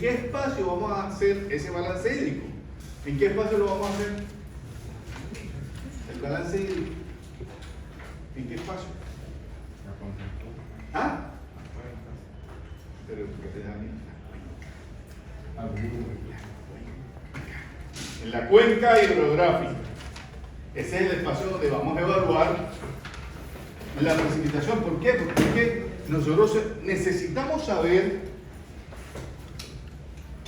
¿En qué espacio vamos a hacer ese balance hídrico? ¿En qué espacio lo vamos a hacer? El balance hídrico. ¿En qué espacio? ¿Ah? Pero ¿por qué te da miedo? En la cuenca hidrográfica. Ese es el espacio donde vamos a evaluar la precipitación. ¿Por qué? Porque nosotros necesitamos saber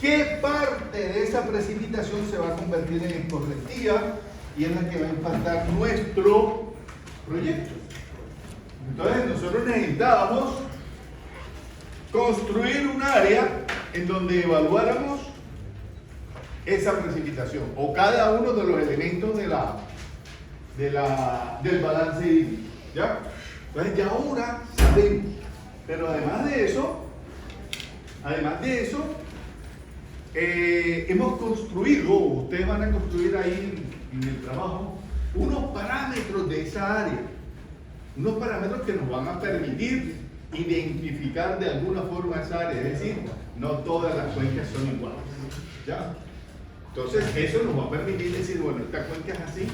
qué parte de esa precipitación se va a convertir en escorrentía y en la que va a impactar nuestro proyecto. Entonces nosotros necesitábamos construir un área en donde evaluáramos esa precipitación o cada uno de los elementos del balance hídrico. ¿Ya? Entonces ya ahora sabemos, pero además de eso, hemos construido, ustedes van a construir ahí en el trabajo, unos parámetros de esa área, unos parámetros que nos van a permitir identificar de alguna forma esa área, es decir, no todas las cuencas son iguales. ¿Ya? Entonces eso nos va a permitir decir, bueno, esta cuenca es así,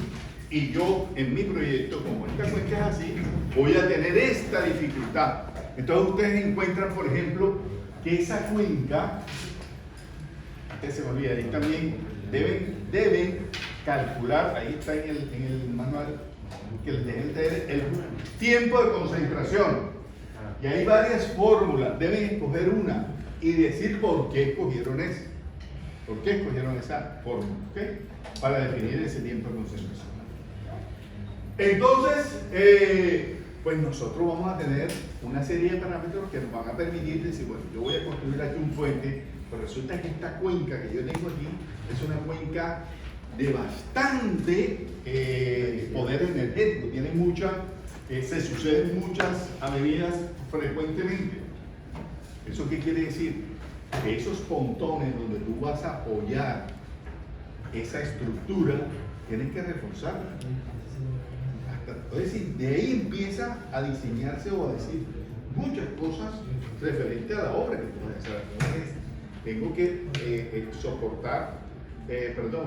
y yo en mi proyecto, como esta cuenca es así, voy a tener esta dificultad. Entonces ustedes encuentran, por ejemplo, que esa cuenca, que se me olvida, ahí también deben calcular, ahí está en el manual que les dejé el tiempo de concentración. Y hay varias fórmulas, deben escoger una y decir por qué escogieron esa. ¿Por qué escogieron esa fórmula? ¿Okay? Para definir ese tiempo de concentración. Entonces, pues nosotros vamos a tener una serie de parámetros que nos van a permitir decir, bueno, yo voy a construir aquí un puente, pero resulta que esta cuenca que yo tengo aquí es una cuenca de bastante poder energético, tiene se suceden muchas avenidas frecuentemente. ¿Eso qué quiere decir? Que esos pontones donde tú vas a apoyar esa estructura, tienes que reforzarla. Es decir, de ahí empieza a diseñarse o a decir muchas cosas referentes a la obra que tú vas a hacer. Tengo que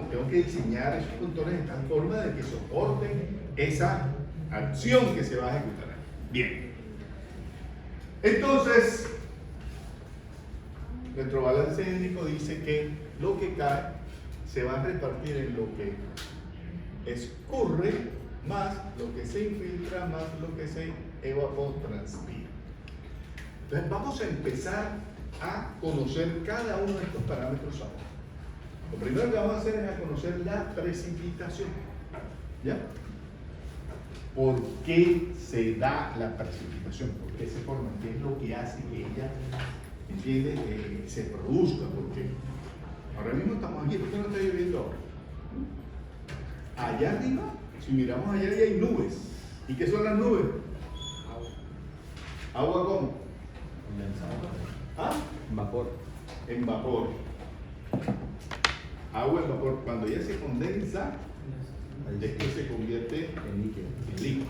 tengo que diseñar esos pontones de tal forma de que soporten esa acción que se va a ejecutar. Bien. Entonces, nuestro balance hídrico dice que lo que cae se va a repartir en lo que escurre más lo que se infiltra más lo que se evapotranspira. Entonces vamos a empezar a conocer cada uno de estos parámetros ahora. Lo primero que vamos a hacer es a conocer la precipitación. ¿Ya? ¿Por qué se da la precipitación? ¿Por qué se forma? ¿Qué es lo que hace que ella, entiende, se produzca? Porque ahora mismo estamos aquí, ¿por qué no está lloviendo ahora? Allá arriba, si miramos allá hay nubes. ¿Y qué son las nubes? ¿Agua cómo? ¿Ah? En vapor. En vapor. Agua en vapor. Cuando ella se condensa, es que se convierte En líquido. en líquido.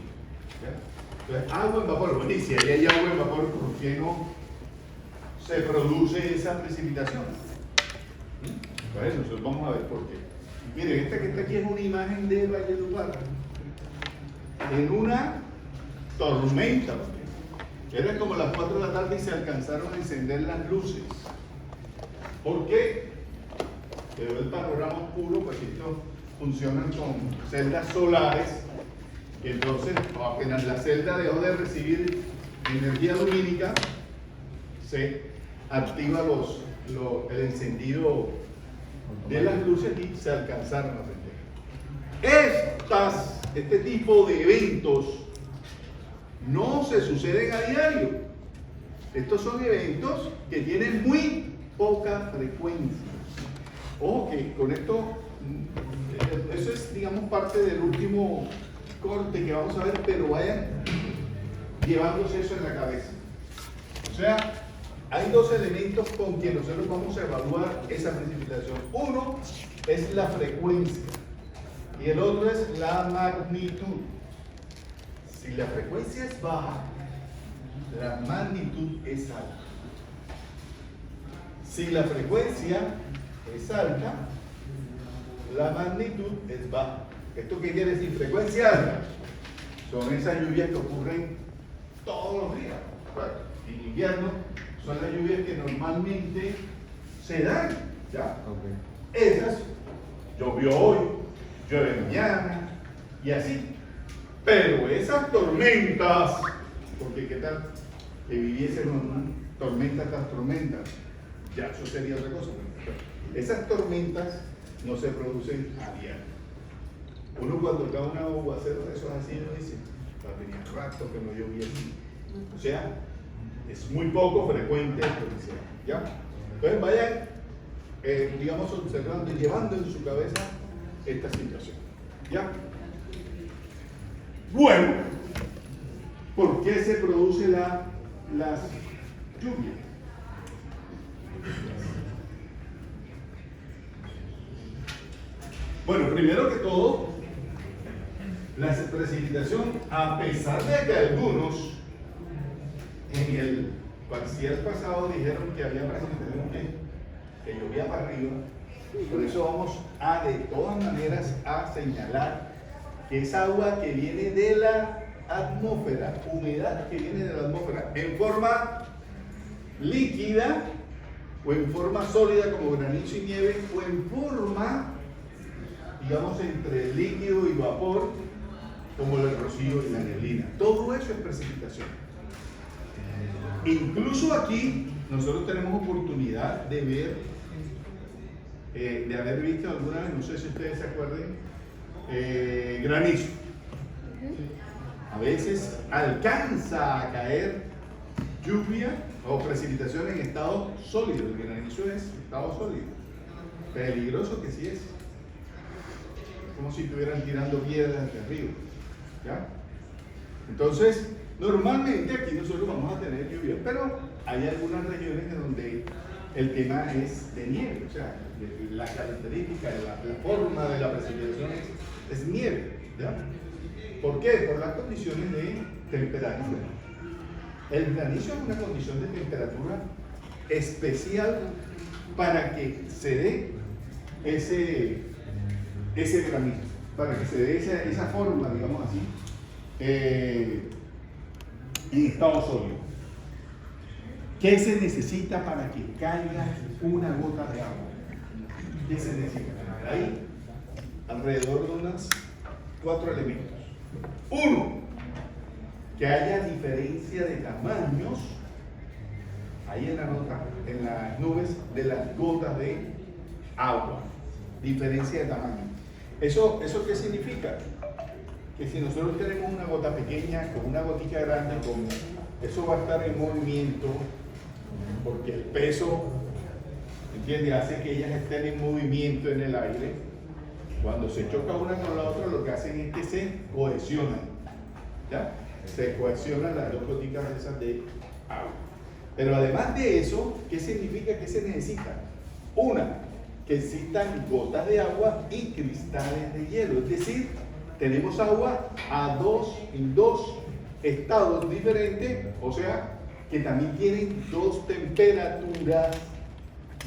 ¿Ya? Entonces, agua en vapor. Bueno, y si ahí hay agua en vapor, ¿por qué no se produce esa precipitación? Entonces, nosotros vamos a ver por qué. Miren, esta que está aquí es una imagen de Valledupar. En una tormenta. Era como las 4 de la tarde y se alcanzaron a encender las luces. ¿Por qué? Quedó el panorama oscuro, pues estos funcionan con celdas solares. Y entonces, apenas la celda dejó de recibir energía lumínica, se activa el encendido de las luces y se alcanzaron a prender. Este tipo de eventos no se suceden a diario. Estos son eventos que tienen muy poca frecuencia. Ojo que con esto, eso es, digamos, parte del último corte que vamos a ver, pero vayan llevándose eso en la cabeza. O sea, hay dos elementos con que nosotros vamos a evaluar esa precipitación. Uno es la frecuencia y el otro es la magnitud. Si la frecuencia es baja, la magnitud es alta. Si la frecuencia es alta, la magnitud es baja. ¿Esto qué quiere decir? Frecuencia alta son esas lluvias que ocurren todos los días. Bueno, en invierno son las lluvias que normalmente se dan, ¿ya? Okay. Esas, llovió hoy, llueve mañana, y así. Pero esas tormentas, porque qué tal que viviesen tormentas tras tormentas, ya eso sería otra cosa. Esas tormentas no se producen a diario. Uno cuando da un aguacero de esos así, uno dice, tenía rato que no llovía así. O sea, es muy poco frecuente esto que sea, ¿ya? Entonces vayan, digamos, observando y llevando en su cabeza esta situación, ¿ya? Bueno, ¿por qué se produce las lluvias? Bueno, primero que todo, la precipitación, a pesar de que algunos en el parcial pasado dijeron que había precipitación que llovía para arriba, por eso vamos a de todas maneras a señalar que es agua que viene de la atmósfera, humedad que viene de la atmósfera, en forma líquida o en forma sólida como granizo y nieve, o en forma, digamos, entre líquido y vapor, como el rocío y la neblina. Todo eso es precipitación. Incluso aquí nosotros tenemos oportunidad de ver, de haber visto alguna vez, no sé si ustedes se acuerden, granizo. A veces alcanza a caer lluvia o precipitación en estado sólido. El granizo es estado sólido. Peligroso que sí es. Como si estuvieran tirando piedras de arriba, ¿ya? Entonces, normalmente aquí nosotros vamos a tener lluvia, pero hay algunas regiones en donde el tema es de nieve, o sea, la característica, la forma de la precipitación es nieve, ¿ya? ¿Por qué? Por las condiciones de temperatura. El granizo es una condición de temperatura especial para que se dé ese granizo, para que se dé esa forma, digamos así, en estado sólido. ¿Qué se necesita para que caiga una gota de agua? ¿Qué se necesita? Hay alrededor de unos 4 elementos. Uno, que haya diferencia de tamaños ahí en las nubes de las gotas de agua. Diferencia de tamaño. ¿Eso qué significa? Que si nosotros tenemos una gota pequeña con una gotita grande, como eso va a estar en movimiento, porque el peso, ¿entiendes?, hace que ellas estén en movimiento en el aire. Cuando se choca una con la otra, lo que hacen es que se cohesionan, ¿ya? Se cohesionan las dos gotitas esas de agua. Pero además de eso, ¿qué significa? ¿Qué se necesita? Una, que existan gotas de agua y cristales de hielo. Es decir, tenemos agua en dos estados diferentes, o sea, que también tienen dos temperaturas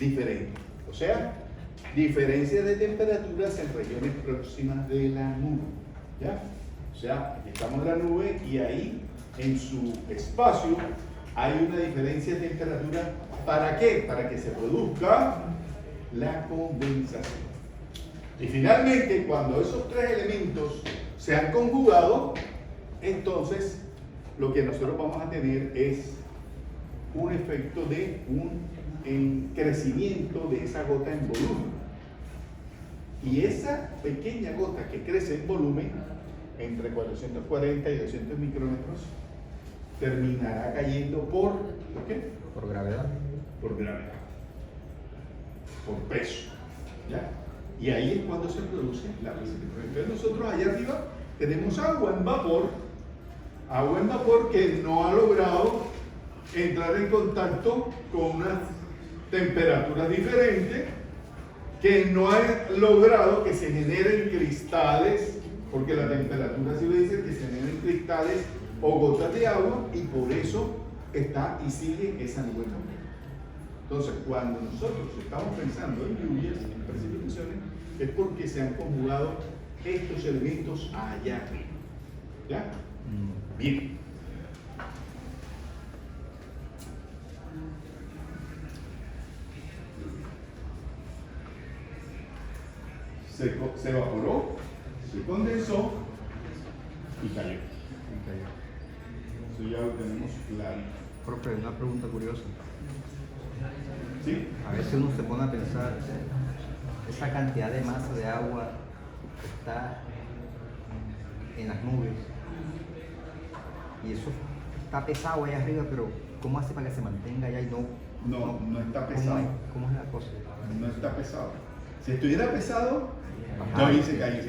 diferentes. O sea, diferencia de temperaturas en regiones próximas de la nube, ¿ya? O sea, aquí estamos en la nube y ahí, en su espacio, hay una diferencia de temperatura. ¿Para qué? Para que se produzca la condensación. Y finalmente, cuando esos tres elementos se han conjugado, entonces lo que nosotros vamos a tener es un efecto de un crecimiento de esa gota en volumen. Y esa pequeña gota que crece en volumen, entre 440 y 200 micrómetros, terminará cayendo ¿por qué? Por gravedad. Por gravedad. Por peso, ¿ya? Y ahí es cuando se produce la precipitación. Entonces nosotros allá arriba tenemos agua en vapor que no ha logrado entrar en contacto con unas temperaturas diferentes, que no ha logrado que se generen cristales, porque la temperatura sí lo dice, que se generen cristales o gotas de agua, y por eso está y sigue esa nube. Entonces, cuando nosotros estamos pensando en lluvias, en precipitaciones, es porque se han conjugado estos elementos allá arriba. ¿Ya? Bien. Se evaporó, se condensó y cayó. Eso ya lo tenemos claro. Profe, una pregunta curiosa. ¿Sí? A veces uno se pone a pensar, esa cantidad de masa de agua que está en las nubes, y eso está pesado allá arriba, pero ¿cómo hace para que se mantenga allá y no está pesado. ¿Cómo es la cosa? No está pesado. Si estuviera pesado, Ajá. ya hubiese caído.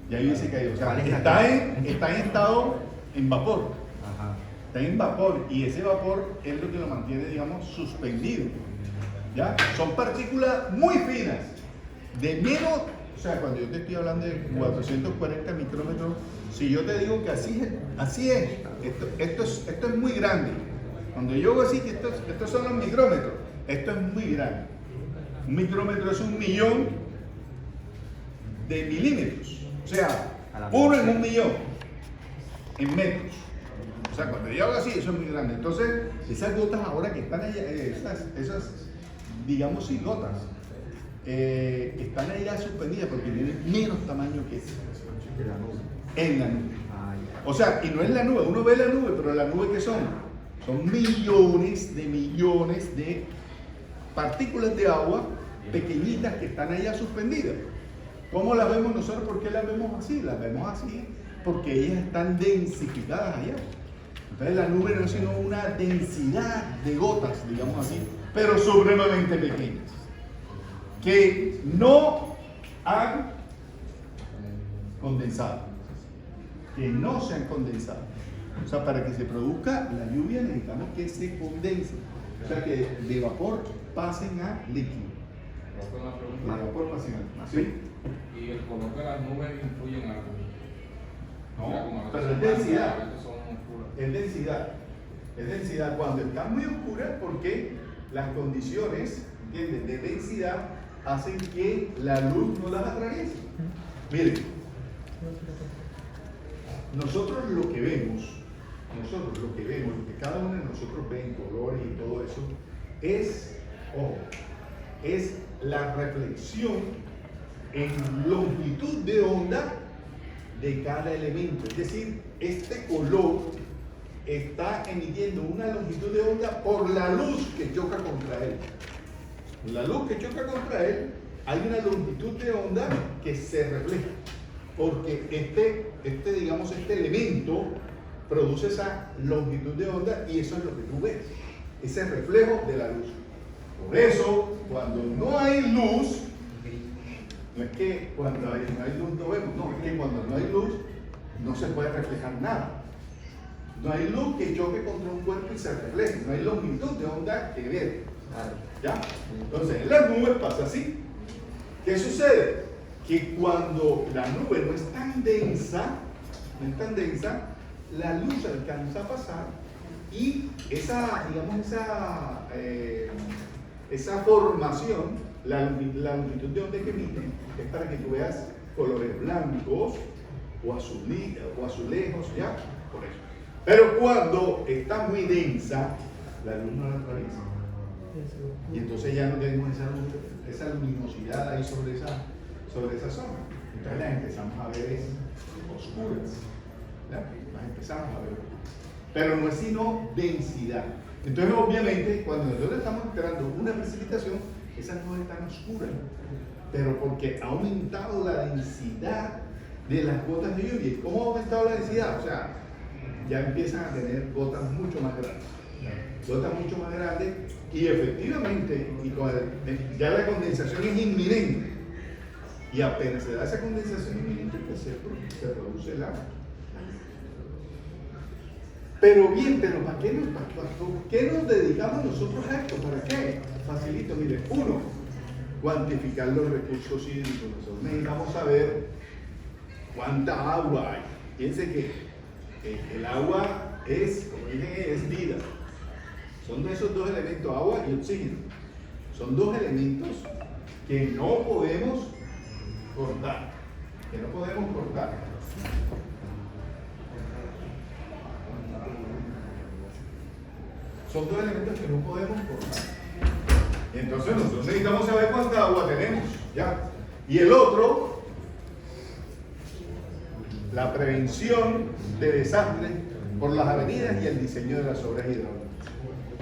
Ya hubiese caído. O sea, ¿Cuál es la está en estado en vapor. Ajá. Está en vapor y ese vapor es lo que lo mantiene, digamos, suspendido. ¿Ya? Son partículas muy finas, de menos, o sea, cuando yo te estoy hablando de 440 micrómetros, si yo te digo que así es, esto es muy grande. Cuando yo digo así, que estos son los micrómetros, esto es muy grande. Un micrómetro es 1.000.000 de milímetros, o sea, 1 en 1.000.000 en metros. O sea, cuando yo hago así, eso es muy grande. Entonces, esas gotas ahora que están allá, esas digamos, sí, gotas, están allá suspendidas porque tienen menos tamaño que esa. En la nube. O sea, y no es la nube, uno ve la nube, pero la nube ¿qué son? Son millones de partículas de agua pequeñitas que están allá suspendidas. ¿Cómo las vemos nosotros? ¿Por qué las vemos así? Las vemos así porque ellas están densificadas allá. Entonces la nube no es sino una densidad de gotas, digamos así, pero supremamente pequeñas, que no han condensado, que no se han condensado. O sea, para que se produzca la lluvia necesitamos que se condense, o sea, que de vapor pasen a líquido. De vapor pasen a líquido. ¿Sí? ¿Y el color de las nubes influye en algo? No, pero es densidad. Es densidad cuando está muy oscura porque las condiciones, ¿entiendes?, de densidad hacen que la luz no las atraviese. Miren, nosotros lo que vemos, lo que cada uno de nosotros ve en colores y todo eso, es la reflexión en longitud de onda de cada elemento. Es decir, este color está emitiendo una longitud de onda por la luz que choca contra él. La luz que choca contra él, hay una longitud de onda que se refleja, porque este elemento produce esa longitud de onda y eso es lo que tú ves, ese reflejo de la luz. Por eso, cuando no hay luz, no es que cuando no hay luz no vemos, no, es que cuando no hay luz no se puede reflejar nada. No hay luz que choque contra un cuerpo y se refleje, no hay longitud de onda que ver. ¿Ya? Entonces, en las nubes pasa así. ¿Qué sucede? Que cuando la nube no es tan densa, la luz alcanza a pasar y esa formación, la longitud de onda que emite, es para que tú veas colores blancos o azulejos, ¿ya? Por eso. Pero cuando está muy densa, la luz no la atraviesa. Y entonces ya no tenemos esa luminosidad ahí sobre esa zona. Entonces las empezamos a ver oscuras. ¿Ya? Las empezamos a ver. Pero no es sino densidad. Entonces, obviamente, cuando nosotros estamos esperando una precipitación, esas no están oscuras. Pero porque ha aumentado la densidad de las gotas de lluvia. ¿Y cómo ha aumentado la densidad? O sea, ya empiezan a tener gotas mucho más grandes. Gotas mucho más grandes y efectivamente, ya la condensación es inminente. Y apenas se da esa condensación inminente, pues se produce el agua. Pero bien, ¿para qué nos dedicamos nosotros a esto? ¿Para qué? Facilito, mire, uno, cuantificar los recursos hídricos. Nosotros necesitamos saber cuánta agua hay. Piense que el agua es, como dije, es vida. O Son de esos dos elementos, agua y oxígeno. Son dos elementos que no podemos cortar. Que no podemos cortar. Son dos elementos que no podemos cortar. Entonces nosotros necesitamos saber cuánta agua tenemos. ¿Ya? Y el otro, la prevención de desastres por las avenidas y el diseño de las obras hidráulicas.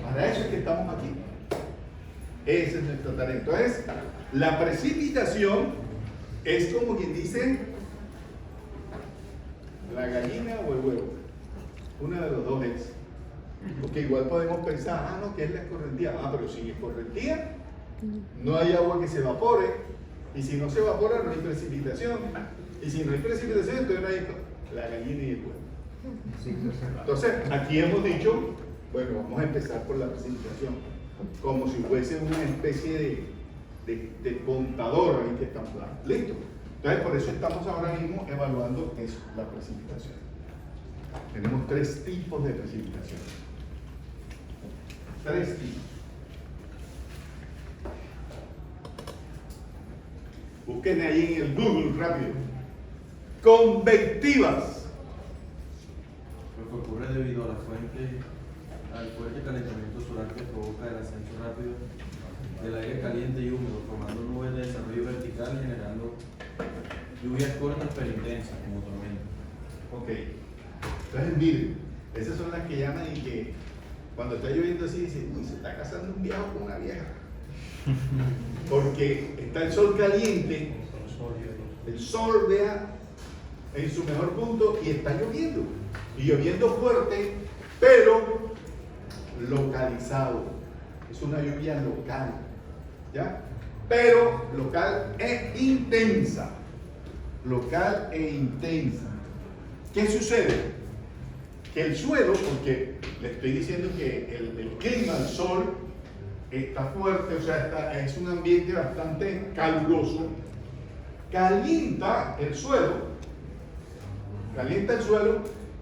Para eso es que estamos aquí. Ese es nuestro tarea. Entonces, la precipitación es como quien dice la gallina o el huevo. Una de los dos es. Porque igual podemos pensar, no, que es la escorrentía. Pero sin escorrentía no hay agua que se evapore. Y si no se evapora, no hay precipitación. Y si no hay precipitación, entonces no hay la gallina y el huevo. Entonces, aquí hemos dicho, bueno, vamos a empezar por la precipitación, como si fuese una especie de contador ahí que está plano. ¿Listo? Entonces, por eso estamos ahora mismo evaluando eso, la precipitación. Tenemos 3 tipos de precipitación. 3 tipos. Busquen ahí en el Google rápido. Convectivas. Lo que ocurre debido a al fuerte calentamiento solar que provoca el ascenso rápido del aire caliente y húmedo, formando nubes de desarrollo vertical y generando lluvias cortas pero intensas como tormenta. Ok. Entonces, miren, esas son las que llaman y que cuando está lloviendo así dicen, uy, se está casando un viejo con una vieja. Porque está el sol caliente, el sol, vea, en su mejor punto y está lloviendo. Y lloviendo fuerte, pero localizado. Es una lluvia local, ¿ya? Pero local e intensa. Local e intensa. ¿Qué sucede? Que el suelo, porque le estoy diciendo que el clima, el sol, está fuerte, o sea, es un ambiente bastante caluroso, calienta el suelo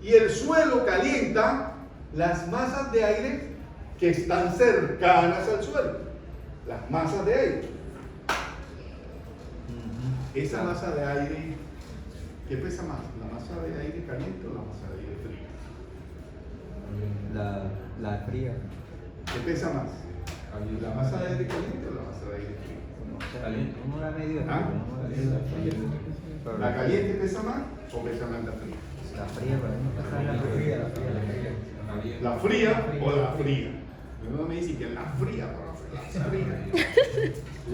y el suelo calienta las masas de aire que están cercanas al suelo, las masas de aire. Esa masa de aire, ¿qué pesa más? ¿La masa de aire caliente o la masa de aire fría? La fría. ¿Qué pesa más? ¿La masa de aire caliente o la masa de aire fría? Caliente. Uno la medio. ¿Ah? Pero ¿La caliente pesa más o pesa más la fría? La fría, para mí pesa la fría. ¿La fría o la fría? Uno me dice que la fría, la fría.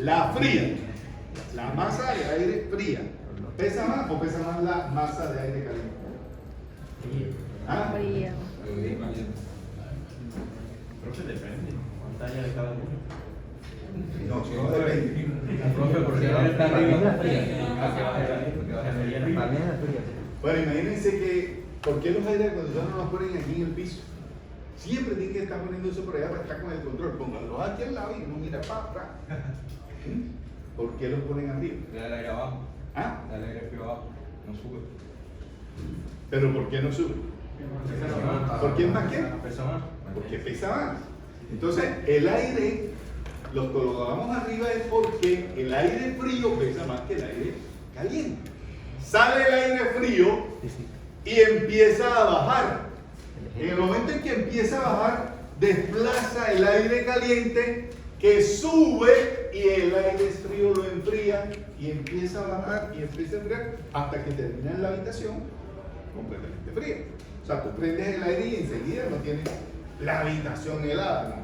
La fría. La masa de aire fría. ¿Pesa más o pesa más la masa de aire caliente? ¿Ah? Fría. Creo que depende. ¿Cuánta haya de cada uno? No, depende. Profe, porque Para mí es la fría. Para Para mí es la fría. Bueno, imagínense que, ¿por qué los aire acondicionados no los ponen aquí en el piso? Siempre tienen que estar poniendo eso por allá para estar con el control. Pónganlos aquí al lado y uno mira para atrás. ¿Por qué los ponen arriba? Le da el aire abajo. ¿Ah? Le da el aire frío abajo. No sube. ¿Pero por qué no sube? ¿Por qué es más qué? Pesa más. Porque pesa más. Entonces, el aire lo colocamos arriba es porque el aire frío pesa más que el aire caliente. Sale el aire frío y empieza a bajar. En el momento en que empieza a bajar, desplaza el aire caliente que sube y el aire frío lo enfría y empieza a bajar y empieza a enfriar hasta que termina en la habitación completamente fría. O sea, tú prendes el aire y enseguida no tienes la habitación helada, ¿no?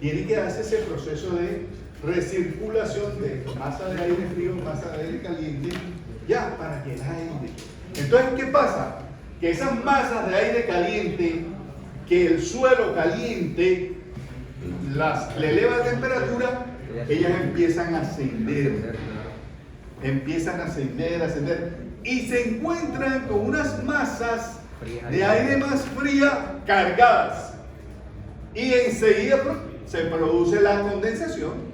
Tiene que darse ese proceso de recirculación de masa de aire frío, masa de aire caliente, ya, para que el aire. Entonces, ¿qué pasa? Que esas masas de aire caliente, que el suelo caliente, le eleva la temperatura, ellas empiezan a ascender. Empiezan a ascender. Y se encuentran con unas masas de aire más fría cargadas. Y enseguida se produce la condensación.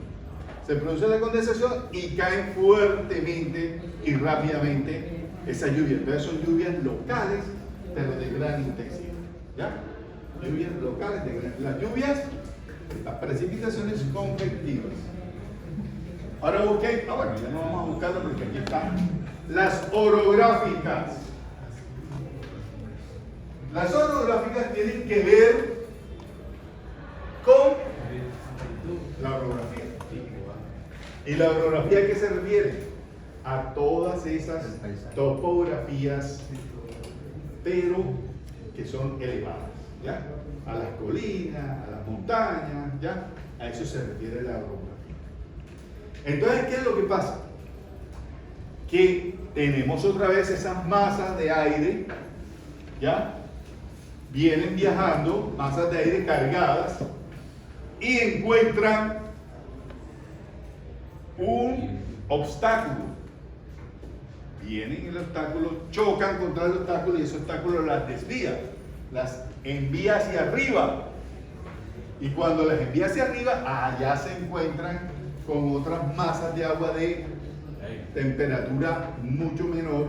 Y caen fuertemente y rápidamente esa lluvia. Entonces son lluvias locales, pero de gran intensidad. ¿Ya? Lluvias locales de gran. Las lluvias Las precipitaciones convectivas. Ahora busqué, bueno, ya no vamos a buscarlo porque aquí están las orográficas. Las orográficas tienen que ver con la orografía. ¿Y la orografía a qué se refiere? A todas esas topografías, pero que son elevadas, ¿ya? A las colinas, a las montañas, ¿ya? A eso se refiere la orografía. Entonces, ¿qué es lo que pasa? Que tenemos otra vez esas masas de aire, ¿ya? Vienen viajando, masas de aire cargadas, y encuentran un obstáculo. Vienen el obstáculo, chocan contra el obstáculo y ese obstáculo las desvía, las envía hacia arriba. Y cuando las envía hacia arriba, allá se encuentran con otras masas de agua de temperatura mucho menor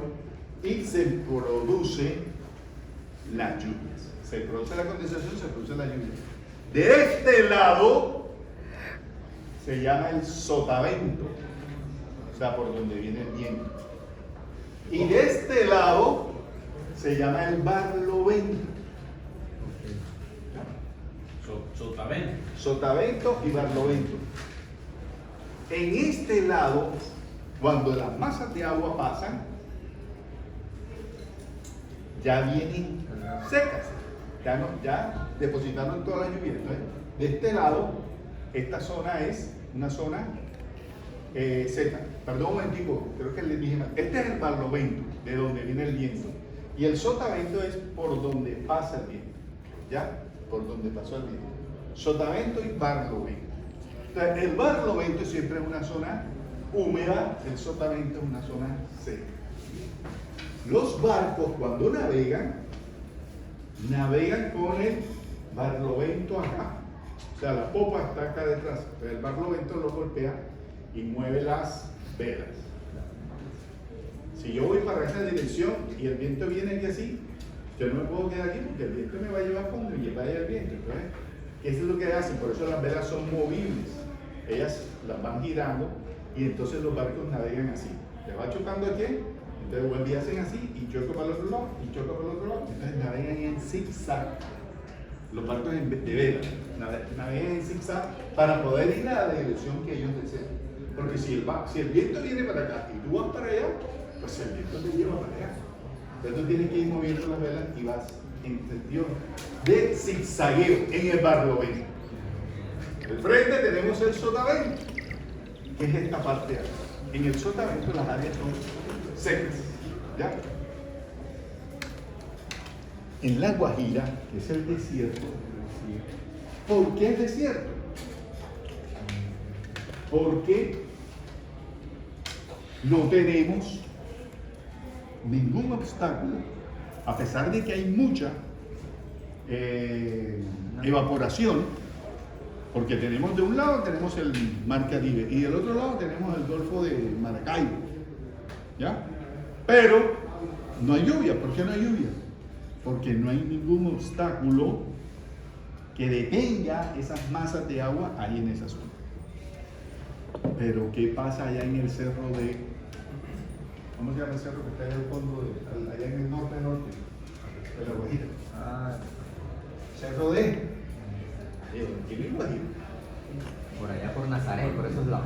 y se produce las lluvias. Se produce la condensación, se produce la lluvia. De este lado se llama el sotavento, o sea, por donde viene el viento. Y de este lado se llama el barlovento. Sotavento. Sotavento y barlovento. En este lado, cuando las masas de agua pasan, ya vienen secas, ya depositaron toda la lluvia. Entonces, de este lado, esta zona es una zona seca. Perdón un momentico, creo que les dije mal. Este es el barlovento, de donde viene el viento. Y el sotavento es por donde pasa el viento, ¿ya? Por donde pasó el viento. Sotavento y barlovento. Entonces, el barlovento siempre es una zona húmeda, el sotavento es una zona seca. Los barcos, cuando navegan con el barlovento acá. O sea, la popa está acá detrás. Entonces, el barlovento lo golpea y mueve las velas. Si yo voy para esa dirección y el viento viene aquí así, yo no me puedo quedar aquí porque el viento me va a llevar con donde vaya el viento. Entonces, eso es lo que hacen, por eso las velas son movibles. Ellas las van girando y entonces los barcos navegan así. Te va chocando aquí, entonces vuelve y hacen así y choca para el otro lado y choca para el otro lado. Entonces navegan en zigzag. Los barcos de vela navegan en zigzag para poder ir a la dirección que ellos desean. Porque si el viento viene para acá y tú vas para allá, pues el viento te lleva para allá. Entonces tú tienes que ir moviendo las velas y vas en sentido de zigzagueo en el barlovento. Al frente tenemos el sotavento, que es esta parte de acá. En el sotavento las áreas son secas, ¿ya? En La Guajira, que es el desierto, ¿por qué es desierto? Porque no tenemos ningún obstáculo, a pesar de que hay mucha evaporación, porque tenemos de un lado tenemos el Mar Caribe y del otro lado tenemos el Golfo de Maracaibo, ¿ya? Pero no hay lluvia. ¿Por qué no hay lluvia? Porque no hay ningún obstáculo que detenga esas masas de agua ahí en esa zona. Pero ¿qué pasa allá en el cerro de... ¿Cómo se llama el cerro que está allá al fondo, allá en el norte de La Guajira? Cerro de... ¿Quién es Guajira? Por allá por Nazaret, por esos lados.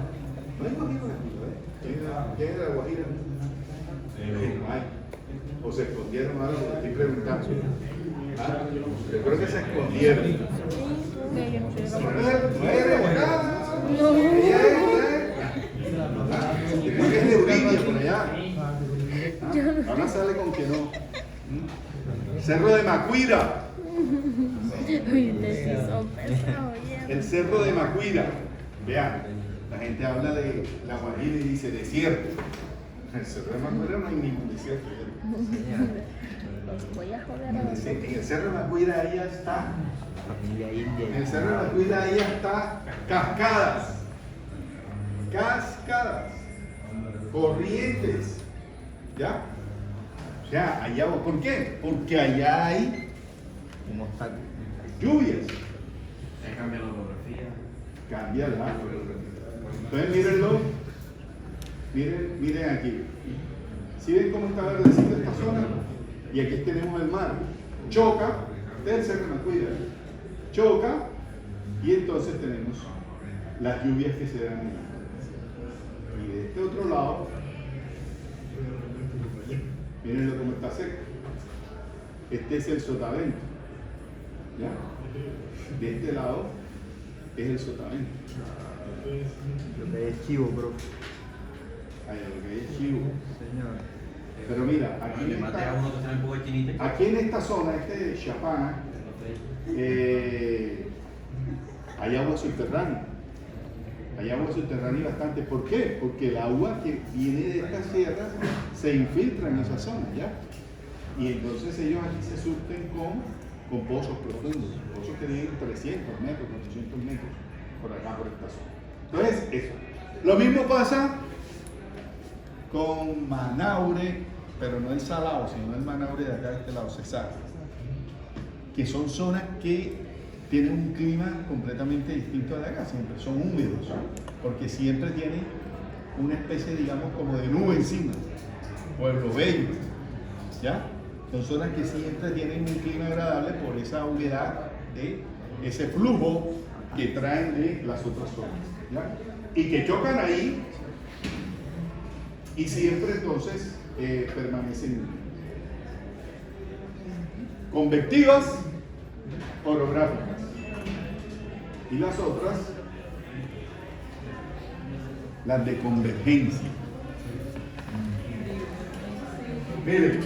No hay Guajira, ¿quién es la Guajira? No hay. O se escondieron algo, estoy preguntando. ¿Ah? Yo creo que se escondieron. No es de acá. Creo que es de Uribe por allá. ¿Ah? Ahora sale con que no. Cerro de Macuira. El Cerro de Macuira. Vean, la gente habla de La Guajira y dice desierto. En el Cerro de Macuira no hay ningún desierto. Voy a joder En el Cerro de Macuira ahí está. En el Cerro de Macuira ahí está cascadas. Cascadas. Corrientes. ¿Ya? O sea, allá, ¿por qué? Porque allá hay Un obstáculo. lluvias. Ya cambia la orografía. Cambia el mar. Entonces mírenlo, miren aquí. ¿Sí ven cómo está verdecita esta zona? Y aquí tenemos el mar. Choca, ustedes se me cuidan. Choca y entonces tenemos las lluvias que se dan. Y de este otro lado, mírenlo cómo está seco. Este es el sotavento. ¿Ya? De este lado es el sotavento. Lo que es chivo, bro. Ahí lo que es chivo. Señor. Pero mira, aquí en esta zona, este es Chapana, hay agua subterránea. Hay agua subterránea bastante. ¿Por qué? Porque el agua que viene de estas sierras se infiltra en esa zona, ¿ya? Y entonces ellos aquí se surten con pozos profundos, pozos que tienen 300 metros, 400 metros por acá, por esta zona. Entonces, eso. Lo mismo pasa con Manaure, pero no el Salado, sino el Manaure de acá de este lado, Cesar, que son zonas que tienen un clima completamente distinto al de acá, siempre son húmedos, porque siempre tienen una especie, digamos, como de nube encima, Pueblo Bello, ¿ya? Son zonas que siempre tienen un clima agradable por esa humedad de ese flujo que traen de las otras zonas, ¿ya? Y que chocan ahí y siempre entonces permanecen convectivas, orográficas. Y las otras, las de convergencia. Miren,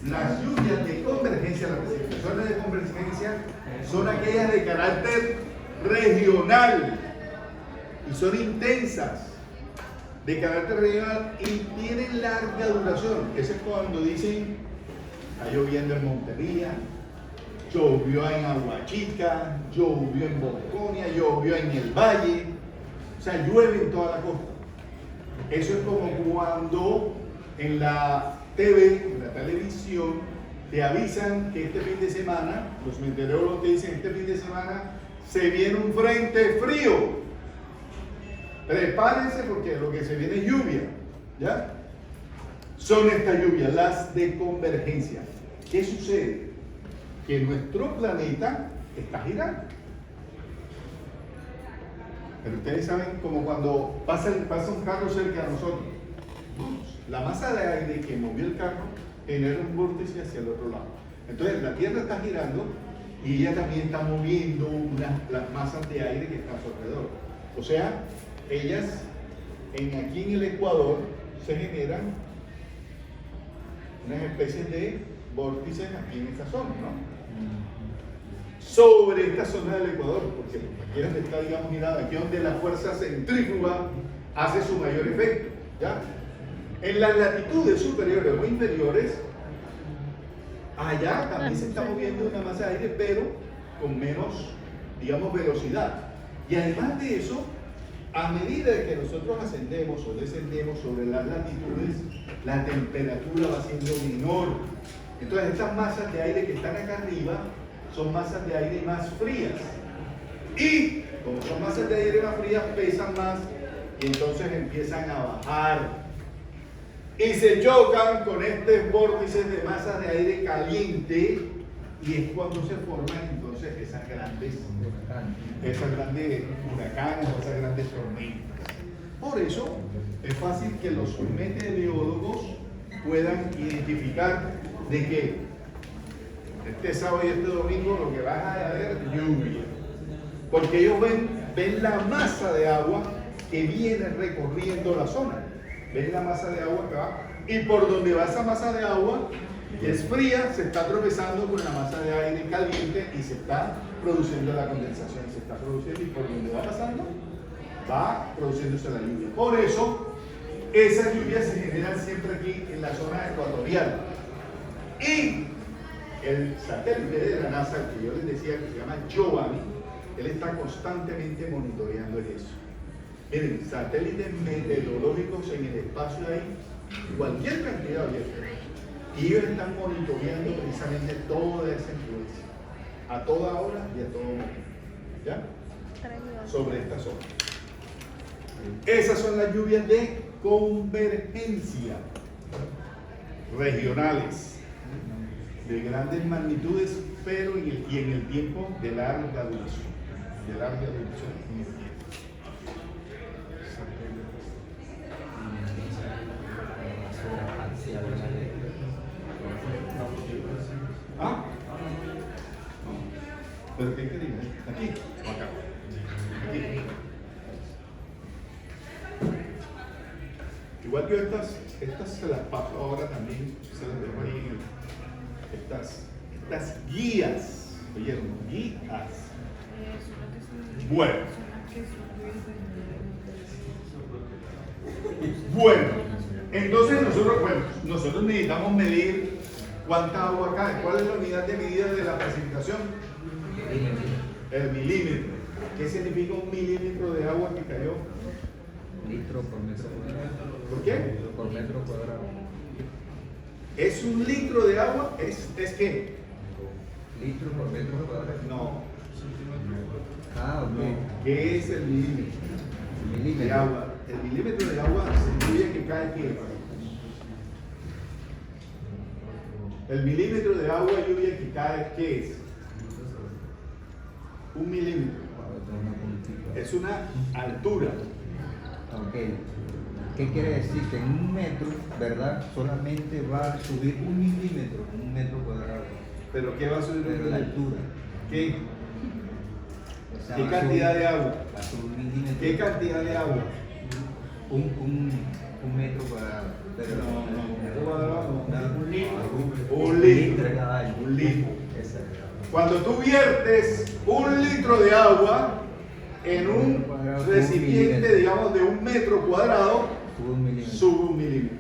las lluvias de convergencia, las precipitaciones de convergencia, son aquellas de carácter regional y son intensas, de carácter regional y tienen larga duración. Eso es cuando dicen, está lloviendo en Montería, llovió en Aguachica, llovió en Bosconia, llovió en el Valle, o sea, llueve en toda la costa. Eso es como cuando en la TV, en la televisión, te avisan que este fin de semana, los meteorólogos te dicen, este fin de semana se viene un frente frío. Prepárense porque lo que se viene es lluvia, ¿ya? Son estas lluvias, las de convergencia. ¿Qué sucede? Que nuestro planeta está girando. Pero ustedes saben como cuando pasa un carro cerca de nosotros. La masa de aire que movió el carro genera un vórtice hacia el otro lado. Entonces la Tierra está girando y ella también está moviendo las masas de aire que están a su alrededor. O sea, ellas aquí en el Ecuador se generan unas especies de vórtices aquí en esta zona, ¿no? Sobre esta zona del Ecuador, porque aquí es donde está, digamos, girado, aquí es donde la fuerza centrífuga hace su mayor efecto, ¿ya? En las latitudes superiores o inferiores, allá también se está moviendo una masa de aire, pero con menos, digamos, velocidad. Y además de eso, a medida que nosotros ascendemos o descendemos sobre las latitudes, la temperatura va siendo menor. Entonces estas masas de aire que están acá arriba son masas de aire más frías. Y como son masas de aire más frías, pesan más y entonces empiezan a bajar. Y se chocan con estos vórtices de masas de aire caliente y es cuando se forman entonces esas grandes huracanes o esas grandes tormentas. Por eso es fácil que los meteorólogos puedan identificar de que este sábado y este domingo lo que vas a ver lluvia, porque ellos ven la masa de agua que viene recorriendo la zona, ven la masa de agua que va y por donde va esa masa de agua que es fría, se está tropezando con la masa de aire caliente y se está produciendo la condensación, se está produciendo y por donde va pasando, va produciéndose la lluvia. Por eso, esas lluvias se generan siempre aquí en la zona ecuatorial. Y el satélite de la NASA, el que yo les decía que se llama Giovanni, él está constantemente monitoreando eso. Miren, satélites meteorológicos en el espacio hay cualquier cantidad de objetos. Y ellos están monitoreando precisamente toda esa influencia. a toda hora y a todo momento. ¿Ya? Sobre esta zona. Esas son las lluvias de convergencia regionales, de grandes magnitudes, pero en el tiempo de larga duración. De larga duración en el tiempo. ¿Ah? ¿Pero qué querías? ¿Aquí o acá? Aquí. Igual yo estas se las paso ahora también, se las dejo ahí en estas guías, oyeron, guías. Bueno, entonces nosotros necesitamos medir cuánta agua cae. ¿Cuál es la unidad de medida de la precipitación? El milímetro. ¿Qué significa un milímetro de agua que cayó? Litro por metro cuadrado. ¿Por qué? Por metro cuadrado. ¿Es un litro de agua? ¿Es qué? Litro por metro cuadrado. No. Ah, ok. No. ¿Qué es el milímetro? Milímetro. De agua. El milímetro de agua significa que cae ¿qué? El milímetro de agua lluvia que cae, ¿qué es? Un milímetro. Es una altura. Ok. ¿Qué quiere decir? Que en un metro, ¿verdad? Solamente va a subir un milímetro, un metro cuadrado. ¿Pero qué va a subir? Pero la altura. ¿Qué? O sea, ¿Qué va a cantidad subir- de agua? va a subir un milímetro. ¿Qué cantidad de agua? Un metro cuadrado. Pero Un litro. Un litro cada año. Un litro. Exacto. Cuando tú viertes un litro de agua en un recipiente, digamos, de un metro cuadrado, Sube un milímetro. sube un milímetro.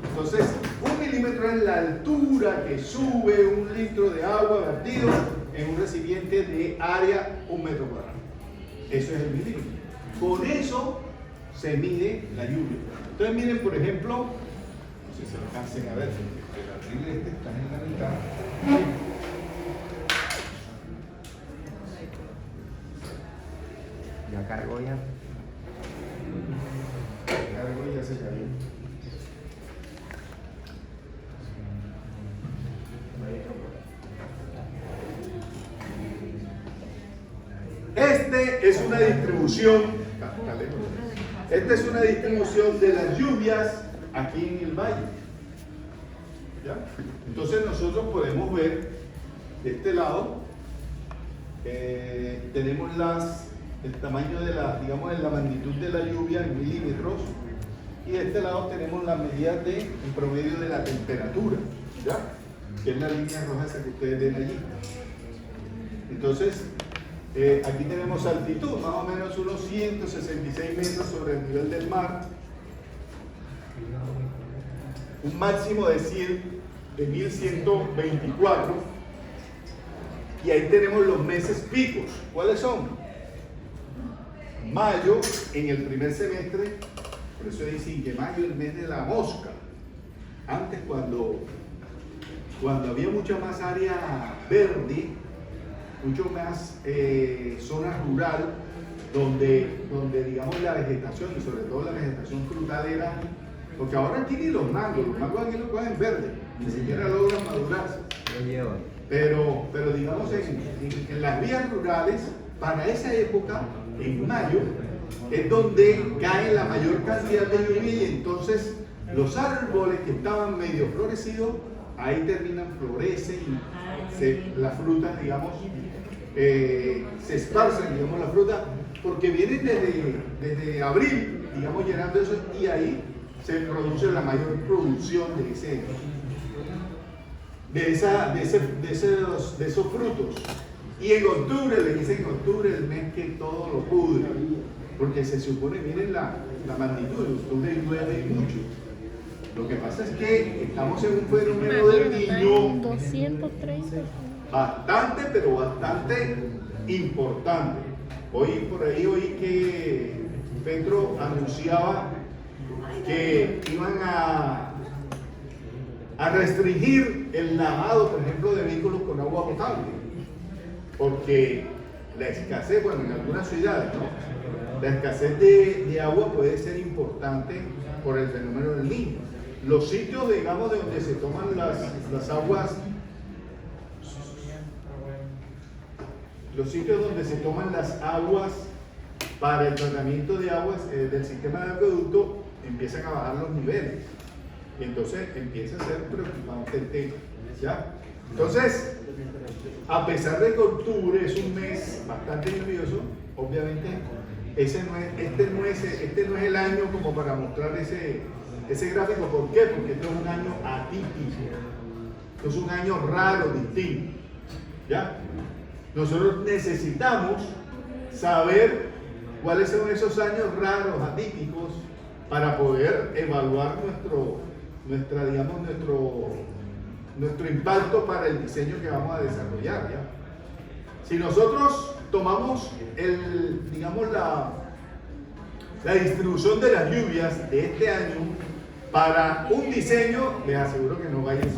Entonces, un milímetro es la altura que sube un litro de agua vertido en un recipiente de área un metro cuadrado. Eso es el milímetro. Con eso se mide la lluvia. Entonces, miren, por ejemplo, no sé si se alcancen a ver, porque el atril este está en la mitad. Ya cargó ya. Cargo y ya se cayó. Este es una distribución, esta es una distribución de las lluvias aquí en el valle. ¿Ya? Entonces nosotros podemos ver de este lado, tenemos el tamaño de digamos, de la magnitud de la lluvia en milímetros, y de este lado tenemos las medidas en promedio de la temperatura, ¿ya? Que es la línea roja esa que ustedes ven allí. Entonces, aquí tenemos altitud, más o menos unos 166 metros sobre el nivel del mar, un máximo de 1124, y ahí tenemos los meses picos. ¿Cuáles son? Mayo, en el primer semestre, por eso dicen que mayo es el mes de la mosca. Antes, cuando había mucha más área verde, mucho más zona rural, donde digamos la vegetación, y sobre todo la vegetación frutal era, porque ahora aquí ni los mangos aquí lo cogen verde, ni siquiera logran madurarse. Lo llevan. Pero digamos en las vías rurales, para esa época, en mayo, es donde cae la mayor cantidad de lluvia, y entonces los árboles que estaban medio florecidos, ahí terminan, florecen, y las frutas, digamos, se esparcen, digamos, la fruta, porque vienen desde abril, digamos, llenando eso, y ahí se produce la mayor producción de esos frutos. Y en octubre, le dicen octubre, el mes que todo lo pudre, porque se supone, miren la magnitud, en octubre llueve mucho. Lo que pasa es que estamos en un fenómeno del Niño 230. bastante, pero bastante importante. Hoy por ahí oí que Petro anunciaba que iban a restringir el lavado, por ejemplo, de vehículos con agua potable. porque la escasez, bueno, en algunas ciudades, ¿no? La escasez de agua puede ser importante por el fenómeno del Niño. Los sitios, digamos, de donde se toman las aguas, los sitios donde se toman las aguas para el tratamiento de aguas del sistema de acueducto, empiezan a bajar los niveles. Y entonces empieza a ser preocupante el tema, ¿ya? Entonces, a pesar de que octubre es un mes bastante lluvioso, obviamente este no es el año como para mostrar ese gráfico. ¿Por qué? Porque este es un año atípico, es un año raro, distinto, ¿ya? Nosotros necesitamos saber cuáles son esos años raros, atípicos, para poder evaluar nuestro impacto para el diseño que vamos a desarrollar, ¿ya? Si nosotros tomamos la distribución de las lluvias de este año para un diseño, les aseguro que no vaya así.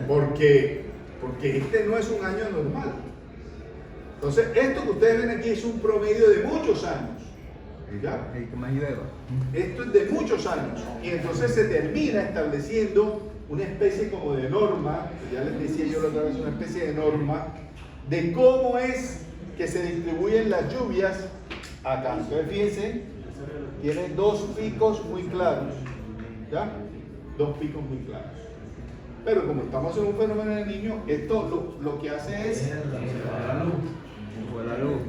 Porque este no es un año normal. Entonces, esto que ustedes ven aquí es un promedio de muchos años, ¿ya? El que más llueva. Esto es de muchos años. Y entonces se termina estableciendo una especie como de norma, que ya les decía yo la otra vez, una especie de norma de cómo es que se distribuyen las lluvias acá. Entonces, fíjense, tiene dos picos muy claros, ¿ya? Dos picos muy claros. Pero como estamos en un fenómeno del Niño, esto lo que hace es La luz.